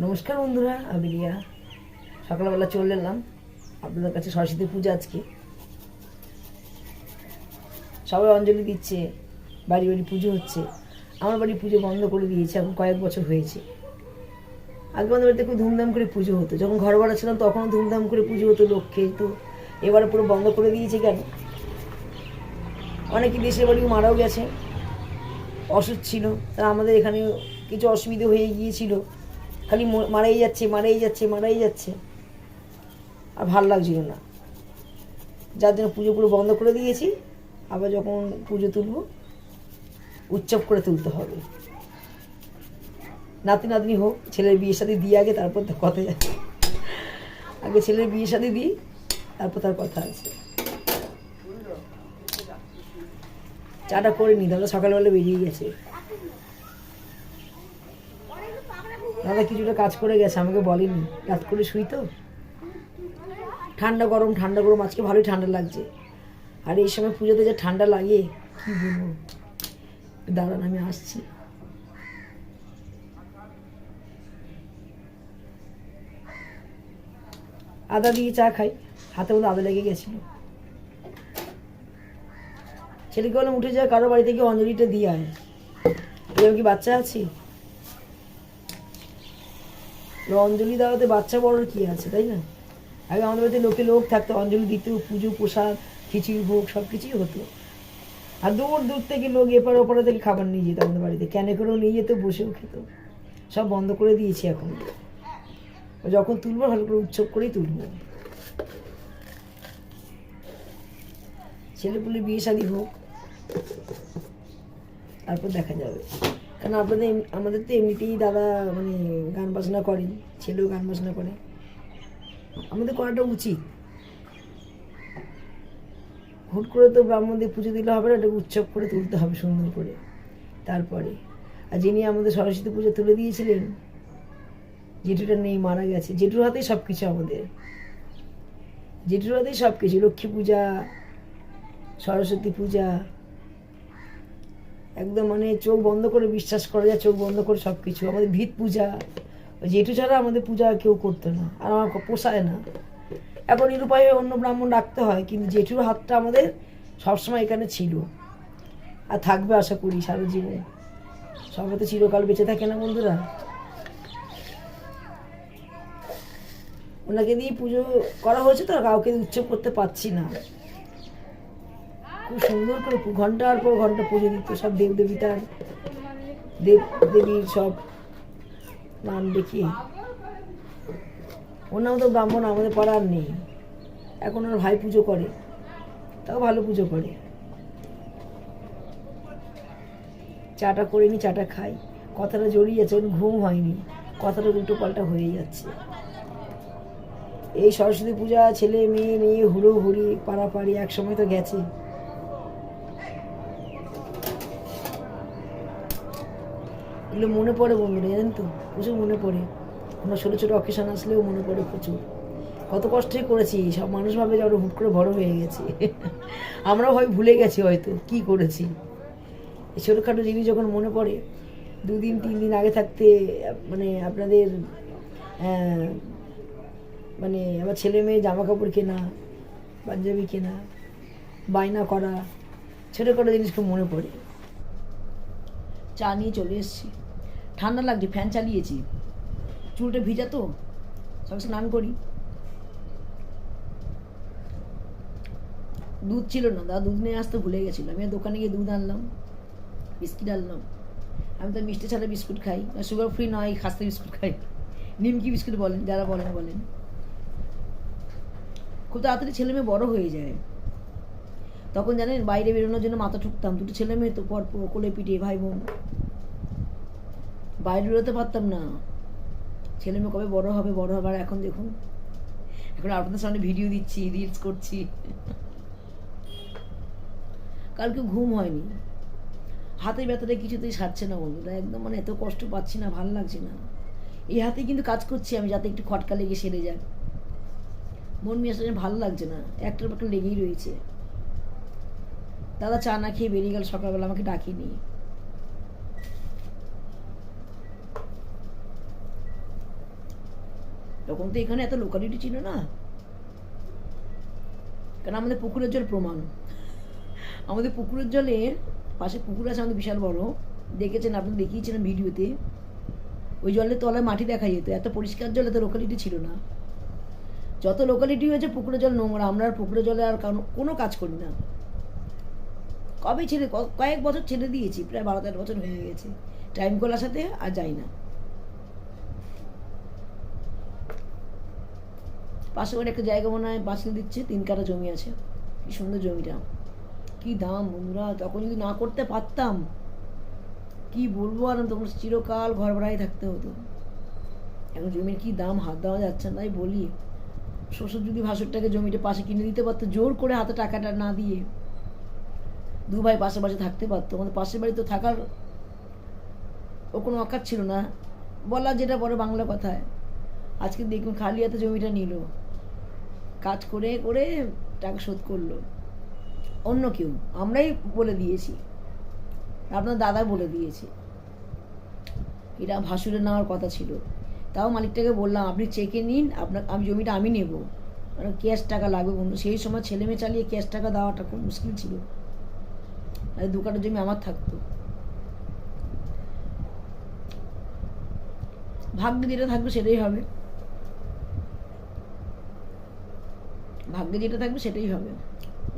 নমস্কার বন্ধুরা, আমি রিয়া। সকালবেলা চলে এলাম আপনাদের কাছে। সরস্বতী পূজা আজকে, সবাই অঞ্জলি দিচ্ছে, বাড়ি বাড়ি পুজো হচ্ছে। আমার বাড়ি পুজো বন্ধ করে দিয়েছে, এখন কয়েক বছর হয়েছে। আগে আমাদের বাড়িতে খুব ধুমধাম করে পুজো হতো, যখন ঘর ভাড়া ছিলাম তখনও ধুমধাম করে পুজো হতো, লক্ষ্মী তো। এবারে পুরো বন্ধ করে দিয়েছে কেন? অনেকে দেশের বাড়ি মারাও গেছে, অসুখ ছিল, তারা আমাদের এখানে কিছু অসুবিধে হয়ে গিয়েছিল, খালি মারাই যাচ্ছে মারাই যাচ্ছে মারাই যাচ্ছে, আর ভাল লাগছিল না, যার জন্য পুজো পুরো বন্ধ করে দিয়েছি। আবার যখন পুজো তুলব, উৎসব করে তুলতে হবে। নাতি নাতনি হোক, ছেলের বিয়ে শাদী দিয়ে আগে, তারপর তো কথা যাচ্ছে। আগে ছেলের বিয়ে শাদী দিই, তারপর তার কথা আছে। চাটা করে নি, দাদা সকালবেলা বেরিয়ে গেছে। দাদা কিছুটা কাজ করে গেছে, আমাকে বলেনি, রাত করে শুই তো। ঠান্ডা গরম আজকে ভালোই ঠান্ডা লাগছে। আর এই সময় পুজোতে যে ঠান্ডা লাগে কি বলবো। দাঁড়ান, আমি আসছি। আদা দিয়ে চা খাই, হাতে মধ্যে আদা লেগে গেছিল। ছেলেকে বললাম উঠে যায়, কারো বাড়ি থেকে অঞ্জলিটা দিয়ে আয়। এরকম কি বাচ্চা আছি? অঞ্জলি দেওয়াতে বাচ্চা বড়োর কি আছে, তাই না? আগে আমাদের বাড়িতে লোক থাকতো, অঞ্জলি দিত, পুজো প্রসাদ খিচুড়ি ভোগ সব কিছুই হতো। আর দূর দূর থেকে লোক এপার ওপারে থেকে খাবার নিয়ে যেত আমাদের বাড়িতে, ক্যানে করেও নিয়ে যেত, বসেও খেত। সব বন্ধ করে দিয়েছি এখন। যখন তুলবো ভালো করে উৎসব করেই তুলবো। ছেলেপুলে বিয়ে শাদী হোক, তারপর দেখা যাবে। কারণ আমাদের তো এমনিতেই দাদা মানে গান বাজনা করেন, ছেলেও গান বাজনা করে, আমাদের করাটা উচিত। হুট করে তো ব্রাহ্মণদের পুজো দিলে হবে না, এটা উৎসব করে তুলতে হবে সুন্দর করে। তারপরে আর যিনি আমাদের সরস্বতী পুজো তুলে দিয়েছিলেন, জেঠুটা নেই, মারা গেছে। জেঠুর হাতেই সব কিছু, আমাদের জেঠুর হাতেই সব কিছু। লক্ষ্মী পূজা, সরস্বতী পূজা, একদম মানে চোখ বন্ধ করে বিশ্বাস করা যায়, চোখ বন্ধ করে সব কিছু। আমাদের ভিত পূজা, জেঠু ছাড়া আমাদের পূজা কেউ করতো না, আর আমার পোষায় না। এখন নিরুপায় অন্য ব্রাহ্মণ রাখতে হয়, কিন্তু জেঠুর হাতটা আমাদের সবসময় এখানে ছিল, আর থাকবে আশা করি সারা জীবন। সবাই তো চিরকাল বেঁচে থাকে না বন্ধুরা। ওনাকে দিয়ে পুজো করা হয়েছে, তো কাউকে উৎসব করতে পারছি না। খুব সুন্দর করে ঘন্টার পর ঘন্টা পুজো দিত, সব দেবদেবীতার দেবীর সব নাম দেখি। ওনার মতো ব্রাহ্মণ আমাদের পাড়ার নেই। এখন ওর ভাই পুজো করে, তাও ভালো পুজো করে। চাটা করে নি, চাটা খাই। কথাটা জড়িয়ে যাচ্ছে, ঘুম হয়নি, কথাটা উল্টো পাল্টা হয়ে যাচ্ছে। এই সরস্বতী পূজা ছেলে মেয়ে নিয়ে হুড়োহুড়ি পাড়াপাড়ি একসময় তো গেছে। এগুলো মনে পড়ে বন্ধুরা, জানেন তো, প্রচুর মনে পড়ে। আমরা ছোটো ছোটো অকেশন আসলেও মনে পড়ে প্রচুর। কত কষ্টই করেছি, সব মানুষ ভাবে যে আমরা হুট করে বড় হয়ে গেছি। আমরাও হয় ভুলে গেছি হয়তো কি করেছি। এই ছোটোখাটো জিনিস যখন মনে পড়ে, 2 দিন 3 দিন আগে থাকতে মানে আপনাদের মানে আমার ছেলে মেয়ে জামা কাপড় কেনা, পাঞ্জাবি কেনা, বায়না করা, ছোটোখাটো জিনিস খুব মনে পড়ে। চা নিয়ে চলে এসেছি, ঠান্ডা লাগছে, ফ্যান চালিয়েছি, চুলটা ভিজা তো, সব স্নান করি। দুধ ছিল না, দাদা দুধ নিয়ে আসতে ভুলে গেছিলো। আমি দোকানে গিয়ে দুধ আনলাম, বিস্কিট আনলাম। আমি তো মিষ্টি ছাড়া বিস্কুট খাই, সুগার ফ্রি নয়, খাস্তা বিস্কুট খাই, নিমকি বিস্কুট বলেন, যারা বলেন বলেন। খুব তাড়াতাড়ি ছেলে মেয়ে বড় হয়ে যায়। তখন জানেন বাইরে বেরোনোর জন্য মাথা ঠুকতাম, 2টো ছেলে মেয়ে তো পরপর কোলে পিঠে ভাই বোন, বাইরে বেরোতে পারতাম না। ছেলে মেয়ে কবে বড় হবে বড় হবে। আর এখন দেখুন, এখন আপনাদের সামনে ভিডিও দিচ্ছি, রিলস করছি। কালকে ঘুম হয়নি, হাতে ব্যথাটা কিছুতেই সারছে না বন্ধুরা, একদম মানে এত কষ্ট পাচ্ছি না, ভাল লাগছে না। এই হাতে কিন্তু কাজ করছি আমি, যাতে একটু খটকা লেগে সেরে যাক। মন মেজাজ ভালো লাগছে না, একটার পর একটা লেগেই রয়েছে। দাদা চা না খেয়ে বেরিয়ে গেল সকালবেলা, আমাকে ডাকিনি। তখন তো এখানে এত লোকালিটি ছিল না, কারণ আমাদের পুকুরের জল প্রমাণ। আমাদের পুকুরের জলের পাশে পুকুর আছে আমাদের বিশাল বড়, দেখেছেন আপনি, দেখিয়েছিলেন ভিডিওতে। ওই জলের তলায় মাটি দেখা যেত, এত পরিষ্কার জল, এত লোকালিটি ছিল না। যত লোকালিটি হয়েছে পুকুরের জল নোংরা। আমরা আর পুকুরের জলে আর কোনো কাজ করি না। কবে ছেড়ে, কয়েক বছর ছেড়ে দিয়েছি, প্রায় 12-13 বছর হয়ে গেছে। টাইম কলার সাথে আর যাই না। পাশে করে একটা জায়গা মনে হয় বাঁচিয়ে দিচ্ছে, 3 কাঠা জমি আছে। কি সুন্দর জমিটা, কি দাম বন্ধুরা! তখন যদি না করতে পারতাম, কি বলবো, আর তখন চিরকাল ঘর ভাড়ায় থাকতে হতো। এখন জমির কি দাম, হাত দেওয়া যাচ্ছে না। তাই বলি, শ্বশুর যদি ভাসুরটাকে জমিটা পাশে কিনে দিতে পারতো, জোর করে হাতে টাকাটা না দিয়ে, 2 ভাই পাশে পাশে থাকতে পারতো। আমাদের পাশের বাড়ি তো থাকার ও কোনো অকাত ছিল না, বলা যেটা বড় বাংলা কথায়। আজকে দেখুন খালি হাতে জমিটা নিল, কাজ করে করে টাকা শোধ করলো। অন্য কেউ, আমরাই বলে দিয়েছি, আপনার দাদা বলে দিয়েছে এটা ভাসুরে নেওয়ার কথা ছিল। তাও মালিকটাকে বললাম, আপনি চেকে নিন, আমি জমিটা আমি নেব, কারণ ক্যাশ টাকা লাগবে বন্ধু। সেই সময় ছেলে মেয়ে চালিয়ে ক্যাশ টাকা দেওয়াটা খুব মুশকিল ছিল। আর 2 কাঠা জমি আমার থাকতো। ভাগ্যে যেটা থাকবে সেটাই হবে, ভাগ্যে যেটা থাকবে সেটাই হবে।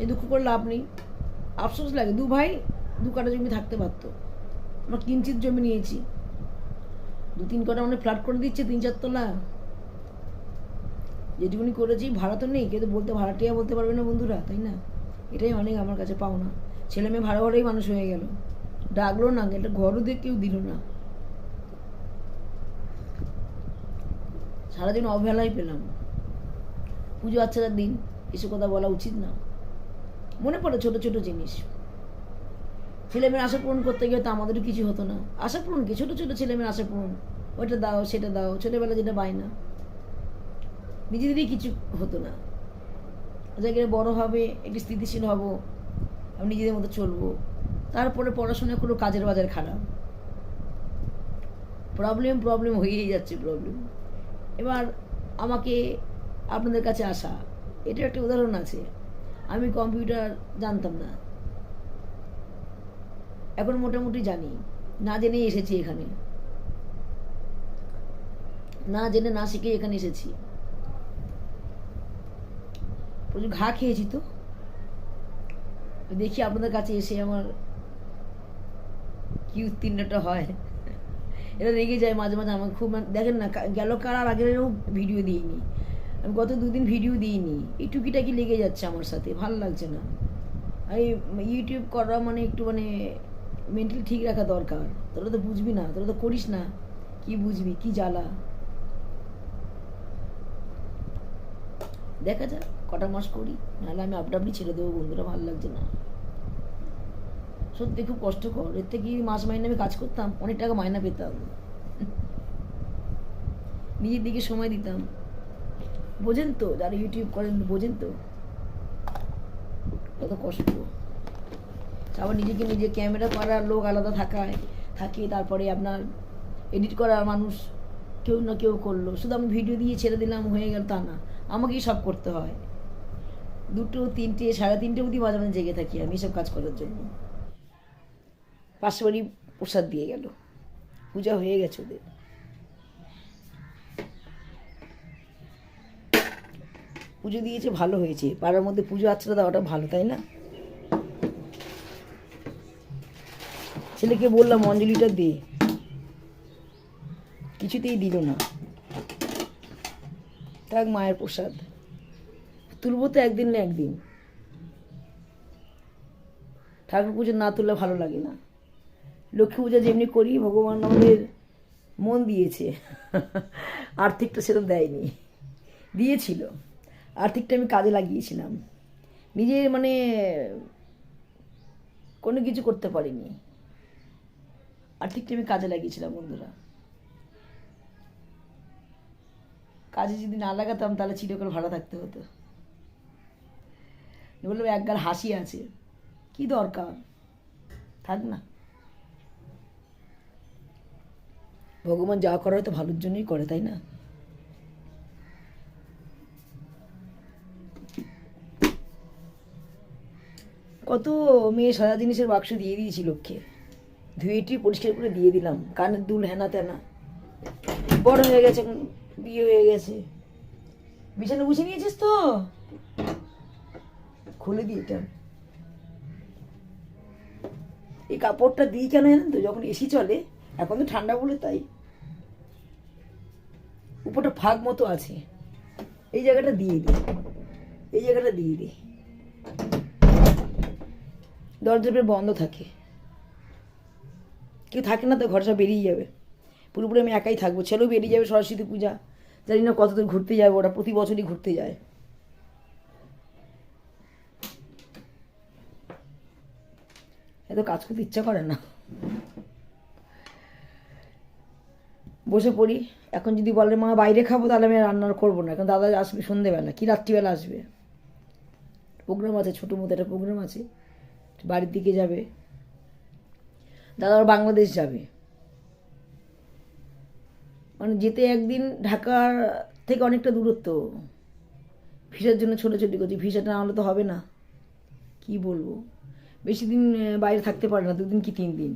এই দুঃখ করে লাভ নেই, আফসোস লাগে। 2 ভাই 2 কাঠা জমি থাকতে পারতো। আমরা কিঞ্চিত জমি নিয়েছি, 2-3 কাঠা মানে ফ্ল্যাট করে দিচ্ছে 3-4 তলা। যেটুকুনি করেছি, ভাড়া তো নেই, কেউ তো বলতে, ভাড়াটিয়া বলতে পারবে না বন্ধুরা, তাই না? এটাই অনেক আমার কাছে পাওনা। ছেলে মেয়ে ভাড়া ভাড়াই মানুষ হয়ে গেল, ডাকলো না, এটা ঘরও দিয়ে কেউ দিল না। সারাদিন অবহেলাই পেলাম। পুজো আচ্ছার দিন এসব কথা বলা উচিত না। মনে পড়ে ছোট ছোট জিনিস। ছেলেমেয়ের আশা পূরণ করতে গিয়ে তো আমাদেরও কিছু হতো না। আশা পূরণ কি, ছোট ছোট ছেলেমেয়ের আশা পূরণ, ওইটা দাও সেটা দাও, ছোটবেলা যেটা বায়না, নিজেদেরই কিছু হতো না। জায়গায় বড় হবে, একটু স্থিতিশীল হব, আমি নিজেদের মতো চলবো। তারপরে পড়াশোনা করো, কাজের বাজার খারাপ, প্রবলেম প্রবলেম হয়েই যাচ্ছে প্রবলেম। এবার আমাকে আপনাদের কাছে আসা, এটার একটা উদাহরণ আছে। আমি কম্পিউটার জানতাম না, এখন মোটামুটি জানি। না জেনেই এসেছি এখানে, না জেনে না শিখে এখানে এসেছি। প্রচুর ঘা খেয়েছি তো। দেখি আপনাদের কাছে এসে আমার কি উত্তীর্ণটা হয়। এটা রেগে যায় মাঝে মাঝে আমার খুব। দেখেন না, গেল কাল আর আগেরও ভিডিও দিইনি আমি, গত 2 দিন ভিডিও দিইনি। এই টুকিটাকি লেগে যাচ্ছে আমার সাথে, ভালো লাগছে না। আর ইউটিউব করা মানে একটু মানে মেন্টালি ঠিক রাখা দরকার। তোরা তো বুঝবি না, তোরা তো করিস না, কি বুঝবি, কি জ্বালা। দেখা যাক কটা মাস করি, নাহলে আমি আপনি ছেড়ে দেবো বন্ধুরা, ভালো লাগছে না। সত্যি খুব কষ্টকর। এর থেকে মাস মাইনে আমি কাজ করতাম, অনেক টাকা মাইনা পেতাম, নিজের দিকে সময় দিতাম। বোঝেন তো, যারা ইউটিউব করেন বোঝেন তো কত কষ্ট। আবার নিজেকে নিজে ক্যামেরা করার লোক আলাদা থাকে, তারপরে আপনার এডিট করার মানুষ কেউ না কেউ করলো। শুধু আমি ভিডিও দিয়ে ছেড়ে দিলাম হয়ে গেল তা না, আমাকেই সব করতে হয়। 2, 3, 3:30 অবধি মাঝে মাঝে জেগে থাকি আমি এসব কাজ করার জন্য। পাশে বাড়ি প্রসাদ দিয়ে গেল, পূজা হয়ে গেছে ওদের। পুজো দিয়েছে, ভালো হয়েছে। পাড়ার মধ্যে পুজো আচ্ছা দেওয়াটা ভালো, তাই না? ছেলেকে বললাম অঞ্জলিটা দে, কিছুতেই দিল না। থাক, মায়ের প্রসাদ তুলবো তো একদিন না একদিন। ঠাকুর পুজো না তুললে ভালো লাগে না। লক্ষ্মী পূজা যেমনি করি, ভগবান আমাদের মন দিয়েছে, আর্থিকটা সেরকম দেয়নি, দিয়েছিল। আর্থিকটা আমি কাজে লাগিয়েছিলাম, নিজের মানে কোনো কিছু করতে পারিনি। আর্থিকটা আমি কাজে লাগিয়েছিলাম বন্ধুরা। কাজে যদি না লাগাতাম তাহলে চিরকাল ভাড়া থাকতে হতো। বললাম একগাল হাসি আছে, কি দরকার, থাক না। ভগবান যা করে হয়তো ভালোর জন্যই করে, তাই না? কত মেয়ে সারা জিনিসের বাক্স দিয়ে দিয়েছি লোককে, ধুয়েটি পরিষ্কার করে দিয়ে দিলাম, কানের দুল হেনা তেনা, বড় হয়ে গেছে, বিয়ে হয়ে গেছে। বিছানা গুছিয়ে নিয়েছিস তো? খুলে দিই এটা। এই কাপড়টা দিই কেন জানেন তো, যখন এসি চলে, এখন তো ঠান্ডা বলে তাই, উপরটা ফাঁক মতো আছে, এই জায়গাটা দিয়ে দিই, এই জায়গাটা দিয়ে দিই, দরজা বন্ধ থাকে, কেউ থাকে না তো, ঘর সব বেরিয়ে যাবে, পুরোপুরি আমি একাই থাকবো, ছেলেও বেরিয়ে যাবে, সরস্বতী পূজা, জানি না কতদূর ঘুরতে যাবে, ওরা প্রতি বছরই ঘুরতে যায়। এত কাজ করতে ইচ্ছা করে না, বসে পড়ি। এখন যদি বলে মা বাইরে খাবো, তাহলে আমি রান্না করবো না, কারণ দাদা আসবে সন্ধেবেলা কি রাত্রিবেলা আসবে, প্রোগ্রাম আছে, ছোটো মতো একটা প্রোগ্রাম আছে, বাড়ির দিকে যাবে, দাদা বাংলাদেশ যাবে, মানে যেতে একদিন, ঢাকার থেকে অনেকটা দূরত্ব, ভিসার জন্য ছোটাছুটি করছি, ভিসাটা না হলে তো হবে না। কি বলবো, বেশি দিন বাইরে থাকতে পারে না, 2 দিন কি 3 দিন,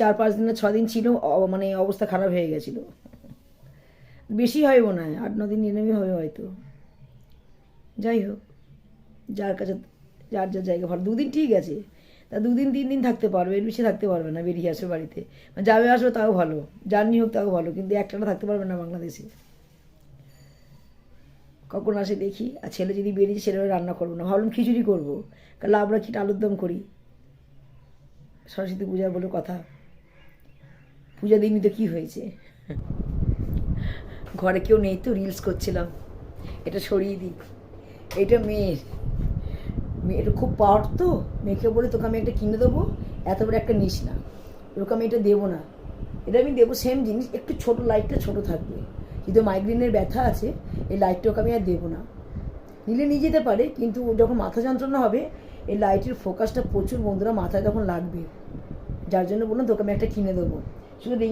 4-5 দিন না 6 দিন ছিল, মানে অবস্থা খারাপ হয়ে গেছিলো, বেশি হয় মনে হয় 8-9 দিন এরমই হবে হয়তো। যাই হোক, যার কাছে যার যার জায়গা ভালো, 2 দিন ঠিক আছে, তা 2 দিন 3 দিন থাকতে পারবে, এর বেশি থাকতে পারবে না, বেরিয়ে আসবে বাড়িতে, যাবে আসবে তাও ভালো, জার্নি হোক তাও ভালো, কিন্তু একটানা থাকতে পারবে না বাংলাদেশে। কখন আসে দেখি, আর ছেলে যদি বেরিয়ে, ছেলে রান্না করবো না, ভাবলাম খিচুড়ি করবো, কারণ আমরা কি আলুর দম করি, সরস্বতী পূজা বলে কথা, পূজা দিনই তো কী হয়েছে, ঘরে কেউ নেই তো, রিলস করছিলাম, এটা সরিয়ে দিই, এটা মেয়েটা খুব পাওয়ার তো, মেয়েকে বলে তোকে আমি একটা কিনে দেবো, এত বড় একটা নিস না, তোকে আমি এটা দেবো না, এটা আমি দেবো সেম জিনিস, একটু ছোটো, লাইটটা ছোটো থাকবে, যেহেতু মাইগ্রেনের ব্যথা আছে, এই লাইটটাকে আমি আর দেবো না, নিলে নিয়ে যেতে পারে, কিন্তু যখন মাথা যন্ত্রণা হবে, এই লাইটের ফোকাসটা প্রচুর বন্ধুরা মাথায় তখন লাগবে, যার জন্য বললাম তোকে আমি একটা কিনে দেবো, শুধু রিং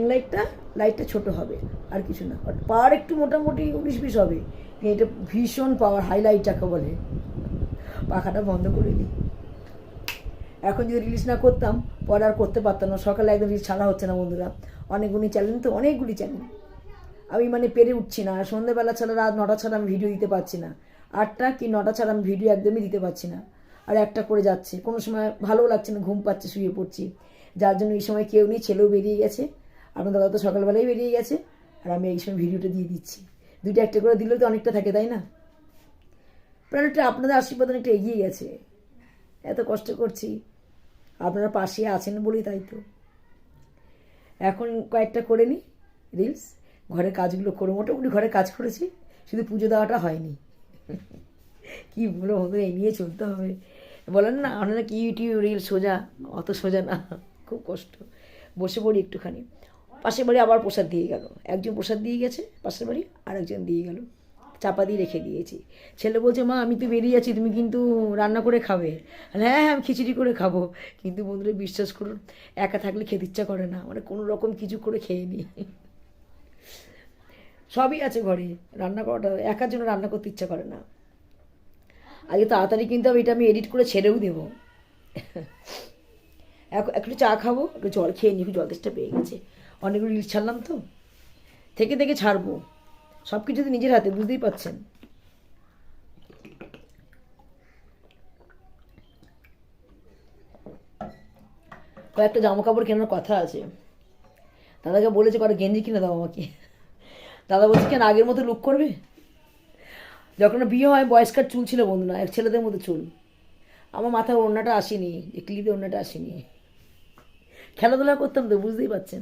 লাইটটা ছোটো হবে, আর কিছু না, পাওয়ার একটু মোটামুটি 19-20 হবে, এটা ভীষণ পাওয়ার, হাইলাইট যাকে বলে, পাখাটা বন্ধ করে দিই। এখন যদি রিলিজ না করতাম, পরে আর করতে পারতাম না, সকালে একদম রিলিজ ছাড়া হচ্ছে না বন্ধুরা, অনেকগুলি চ্যানেল তো, অনেকগুলি চ্যানেল, আমি মানে পেরে উঠছি না, সন্ধ্যেবেলা ছাড়া রাত 9টা ছাড়া আমি ভিডিও দিতে পারছি না, 8টা কি 9টা ছাড়া আমি ভিডিও একদমই দিতে পারছি না, আর একটা করে যাচ্ছে, কোনো সময় ভালোও লাগছে না, ঘুম পাচ্ছে, শুয়ে পড়ছি, যার জন্য এই সময় কেউ নেই, ছেলেও বেরিয়ে গেছে, আপনার দাদা তো সকালবেলাই বেরিয়ে গেছে, আর আমি এই সময় ভিডিওটা দিয়ে দিচ্ছি, 2টা একটা করে দিলেও তো অনেকটা থাকে, তাই না? প্রাণটা আপনাদের আশীর্বাদ অনেকটা এগিয়ে গেছে, এত কষ্ট করছি, আপনারা পাশে আছেন বলেই, তাই তো। এখন কয়েকটা করে নিই রিলস, ঘরের কাজগুলো করে, মোটামুটি ঘরে কাজ করেছি, শুধু পুজো দেওয়াটা হয়নি, কি বলো বন্ধু, এই নিয়ে চলতে হবে, বলেন না আপনারা কি ইউটিউব রিল সোজা, অত সোজা না, খুব কষ্ট। বসে পড়ি একটুখানি, পাশের বাড়ি আবার প্রসাদ দিয়ে গেল, একজন প্রসাদ দিয়ে গেছে পাশের বাড়ি, আর একজন দিয়ে গেল, চাপা দিয়ে রেখে দিয়েছি, ছেলে বলছে মা আমি তো বেরিয়ে যাচ্ছি, তুমি কিন্তু রান্না করে খাবে, হ্যাঁ হ্যাঁ আমি খিচুড়ি করে খাবো, কিন্তু বন্ধুরা বিশ্বাস করুন, একা থাকলে খেতে ইচ্ছা করে না, মানে কোনো রকম কিছু করে খেয়ে নিই, সবই আছে ঘরে, রান্না করাটা একার জন্য রান্না করতে ইচ্ছা করে না, আগে তাড়াতাড়ি কিন্তু আমি এটা আমি এডিট করে ছেড়েও দেবো, একটু চা খাবো, একটু জল খেয়ে নিই, জল তেষ্টা পেয়ে গেছে, অনেকগুলো রিলস ছাড়লাম তো, থেকে থেকে ছাড়বো, সব কিছু তো নিজের হাতে, বুঝতেই পারছেন। কয়েকটা জামা কাপড় কেনার কথা আছে, দাদাকে বলেছে কটা গেঞ্জি কিনে দাও আমাকে, দাদা বলছে কেন আগের মতো লুক করবে, যখন বিয়ে হয় বয়স্কার চুল ছিল বন্ধু না, এক ছেলেদের মতো চুল, আমার মাথায় ওড়নাটা আসেনি, যে ক্লিপে ওড়নাটা আসেনি, খেলাধুলা করতাম তো, বুঝতেই পারছেন,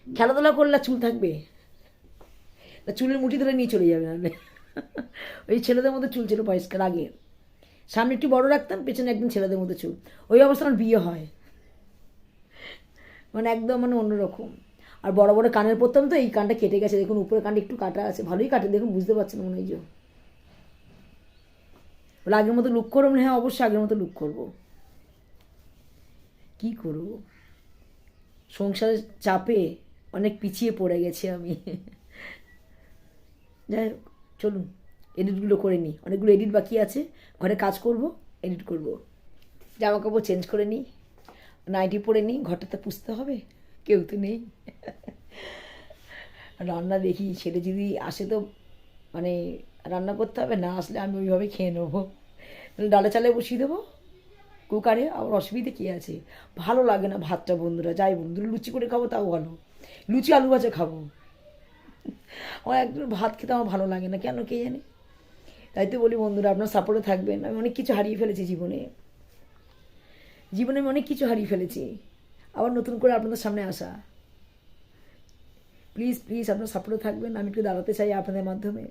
খেলাধুলা করলে চুল থাকবে, চুলের মুঠি ধরে নিয়ে চলে যাবে, নাহলে ওই ছেলেদের মতো চুল ছিল বয়স্কার আগে, সামনে একটু বড় রাখতাম, পেছনে একদিন ছেলেদের মতো চুল, ওই অবস্থা আমার বিয়ে হয়, মানে একদম মানে অন্যরকম, আর বড় বড় কানের পরতাম তো, এই কানটা কেটে গেছে দেখুন, উপরের কানটা একটু কাটা আছে, ভালোই কাটে দেখুন, বুঝতে পারছেন মনে হয়, যে বলে আগের মতো লুক করবো, হ্যাঁ অবশ্যই আগের মতো লুক করবো, কি করবো, সংসারের চাপে অনেক পিছিয়ে পড়ে গেছি আমি, যাই চলুন এডিটগুলো করে নিই, অনেকগুলো এডিট বাকি আছে, ঘরে কাজ করব, এডিট করব। জামা কাপড় চেঞ্জ করে নিই, নাইটি পরে নিই, ঘরটাতে পুষতে হবে, কেউ তো নেই। রান্না দেখি, ছেলে যদি আসে তো মানে রান্না করতে হবে, না আসলে আমি ওইভাবে খেয়ে নেবো, ডালে চালে বসিয়ে দেবো কুকারে। আবার অসুবিধে কী আছে, ভালো লাগে না ভাতটা বন্ধুরা, যাই বন্ধুরা লুচি করে খাবো তাও ভালো, লুচি আলু ভাজা খাবো, আমার একদম ভাত খেতে আমার ভালো লাগে না কেন কে জানে। তাই তো বলি বন্ধুরা, আপনার সাপোর্টে থাকবেন। আমি অনেক কিছু হারিয়ে ফেলেছি জীবনে, আমি অনেক কিছু হারিয়ে ফেলেছি, আবার নতুন করে আপনাদের সামনে আসা। প্লিজ প্লিজ আপনার সাপোর্টে থাকবেন, আমি একটু দাঁড়াতে চাই আপনাদের মাধ্যমে।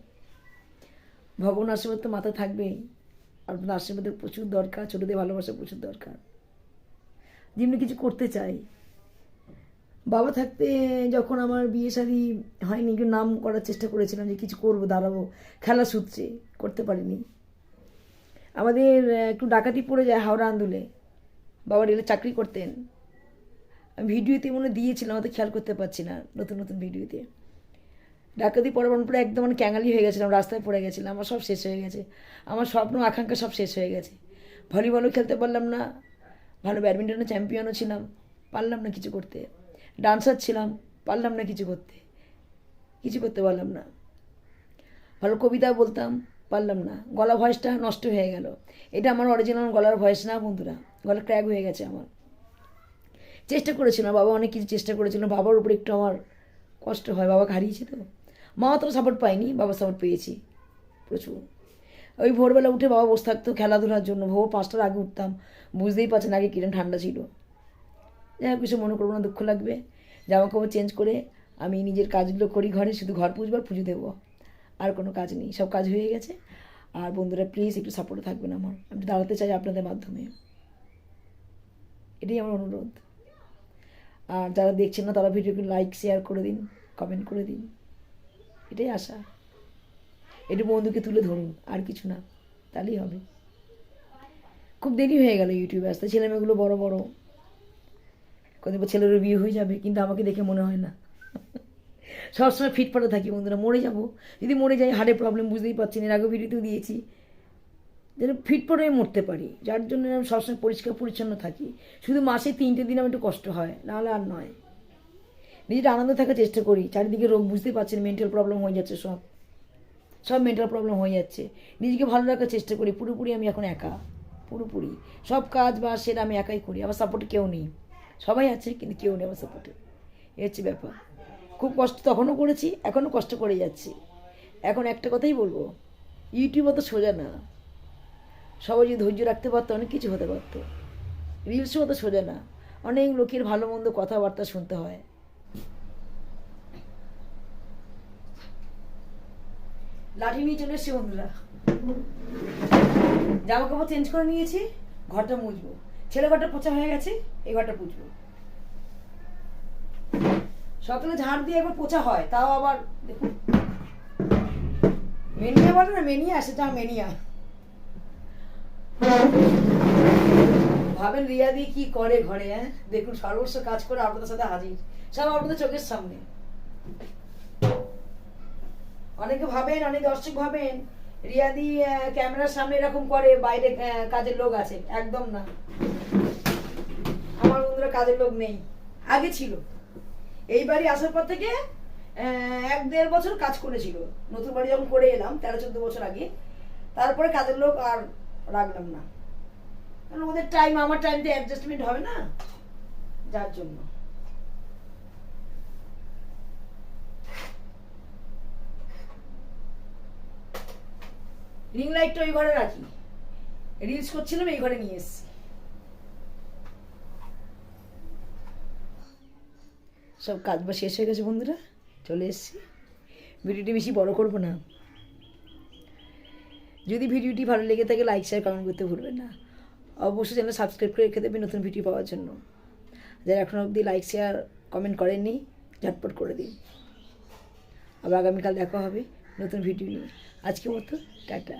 ভগবান আশীর্বাদ তো মাথায় থাকবেই, আপনাদের আশীর্বাদের প্রচুর দরকার, ছোটোদের ভালোবাসা প্রচুর দরকার, যেমনি কিছু করতে চাই। বাবা থাকতে যখন আমার বিয়ে শাদী হয়নি, একটু নাম করার চেষ্টা করেছিলাম যে কিছু করবো, দাঁড়াবো, খেলা সূত্রে করতে পারিনি। আমাদের একটু ডাকাতি পড়ে যায় হাওড়া আন্দোলে, বাবা রেলে চাকরি করতেন, আমি ভিডিওতে মনে দিয়েছিলাম, হয়তো খেয়াল করতে পারছি না, নতুন নতুন ভিডিওতে ডাকাতি পড়ার পরে একদম মানে ক্যাঙালি হয়ে গেছিলাম, রাস্তায় পড়ে গেছিলাম, আমার সব শেষ হয়ে গেছে, আমার স্বপ্ন আকাঙ্ক্ষা সব শেষ হয়ে গেছে। ভলিবলও খেলতে পারলাম না, ভালো ব্যাডমিন্টনের চ্যাম্পিয়নও ছিলাম, পারলাম না কিছু করতে, ডান্সার ছিলাম, পারলাম না কিছু করতে পারলাম না, ভালো কবিতা বলতাম, পারলাম না, গলা ভয়েসটা নষ্ট হয়ে গেল। এটা আমার অরিজিনাল গলার ভয়েস না বন্ধুরা, গলা ক্র্যাক হয়ে গেছে আমার। চেষ্টা করেছিলাম, বাবা অনেক কিছু চেষ্টা করেছিলাম, বাবার উপর একটু আমার কষ্ট হয়, বাবাকে হারিয়েছি তো, মা অতটা সাপোর্ট পাইনি, বাবার সাপোর্ট পেয়েছি প্রচুর। ওই ভোরবেলা উঠে বাবা বসে থাকতো খেলাধুলার জন্য, ভোর 5টার আগে উঠতাম, বুঝতেই পারছেন আগে কিরম ঠান্ডা ছিল। যাই হোক, কিছু মনে করবো না, দুঃখ লাগবে। জামা কাপড় চেঞ্জ করে আমি নিজের কাজগুলো করি ঘরে, শুধু ঘর পুজবার পুজো দেবো, আর কোনো কাজ নেই, সব কাজ হয়ে গেছে। আর বন্ধুরা প্লিজ একটু সাপোর্টে থাকবেন আমার, আমি দাঁড়াতে চাই আপনাদের মাধ্যমে, এটাই আমার অনুরোধ। আর যারা দেখছেন না তারা ভিডিওকে লাইক শেয়ার করে দিন, কমেন্ট করে দিন, এটাই আশা। একটু বন্ধুকে তুলে ধরুন, আর কিছু না, তাহলেই হবে। খুব দেরি হয়ে গেল ইউটিউবে আসতে, ছেলেমেয়েগুলো বড় বড়, কদিন পর ছেলেরও বিয়ে হয়ে যাবে, কিন্তু আমাকে দেখে মনে হয় না। সবসময় ফিটফাটে থাকি বন্ধুরা, মরে যাব, যদি মরে যাই হার্টের প্রবলেম বুঝতেই পারছি না, এর আগে ভিডিওতেও দিয়েছি, যেন ফিটফাট হয়ে মরতে পারি, যার জন্য আমি সবসময় পরিষ্কার পরিচ্ছন্ন থাকি। শুধু মাসে 3টে দিন আমার একটু কষ্ট হয়, নাহলে আর নয়। নিজের আনন্দ থাকার চেষ্টা করি, চারিদিকে রোগ বুঝতেই পারছেন, মেন্টাল প্রবলেম হয়ে যাচ্ছে, সব মেন্টাল প্রবলেম হয়ে যাচ্ছে। নিজেকে ভালো রাখার চেষ্টা করি, পুরোপুরি আমি এখন একা, পুরোপুরি সব কাজ বা সেটা আমি একাই করি, আমার সাপোর্টে কেউ নেই, সবাই আছে কিন্তু কেউ নেই আমার সাপোর্টে, এ হচ্ছে ব্যাপার। খুব কষ্ট তখনও করেছি, এখনও কষ্ট করে যাচ্ছি। এখন একটা কথাই বলবো, ইউটিউব অত সোজা না, সবাই যদি ধৈর্য রাখতে পারতো অনেক কিছু হতে পারতো। রিলসও অত সোজা না, অনেক লোকের ভালো মন্দ কথাবার্তা শুনতে হয়। লাঠি নিয়ে চলে এসছি বন্ধুরা, জামা কাপড় চেঞ্জ করে নিয়েছি, ঘরটা মুছবো, ছেলে ঘরটা পোছা হয়ে গেছে, এই ঘরটা পুছবো। সকালে ঝাড় দিয়ে একবার পোছা হয়, তাও আবার দেখুন মেনিয়া বলে না, মেনিয়া, সেটা মেনিয়া। ভাবেন রিয়া দিয়ে কি করে ঘরে, হ্যাঁ দেখুন সর্বস্ব কাজ করে আপনাদের সাথে হাজির, সব আপনাদের চোখের সামনে। অনেকে ভাবেন, অনেক দর্শক ভাবেন রিয়াদি ক্যামেরার সামনে এরকম করে, বাইরে কাজের লোক আছে, একদম না। আমার বন্ধুরা কাজের লোক নেই, আগে ছিল, এই বাড়ি আসার পর থেকে 1-1.5 বছর কাজ করেছিল, নতুন বাড়ি যখন করে এলাম 13-14 বছর আগে, তারপরে কাজের লোক আর রাখলাম না, কারণ ওদের টাইম আমার টাইমতে অ্যাডজাস্টমেন্ট হবে না, যার জন্য। রিং লাইটটা ওই ঘরে রাখি, রিলস করছিলাম এই ঘরে নিয়ে এসছি। সব কাজ বা শেষ হয়ে গেছে বন্ধুরা, চলে এসছি। ভিডিওটি বেশি বড় করবো না, যদি ভিডিওটি ভালো লেগে থাকে লাইক শেয়ার কমেন্ট করতে ভুলবেন না, অবশ্যই চ্যানেল সাবস্ক্রাইব করে রেখে দেবেন নতুন ভিডিও পাওয়ার জন্য। যারা এখনও অবধি লাইক শেয়ার কমেন্ট করেননি ঝটপট করে দিন। আবার আগামীকাল দেখা হবে নতুন ভিডিও নিয়ে, আজকের মতো টাটা।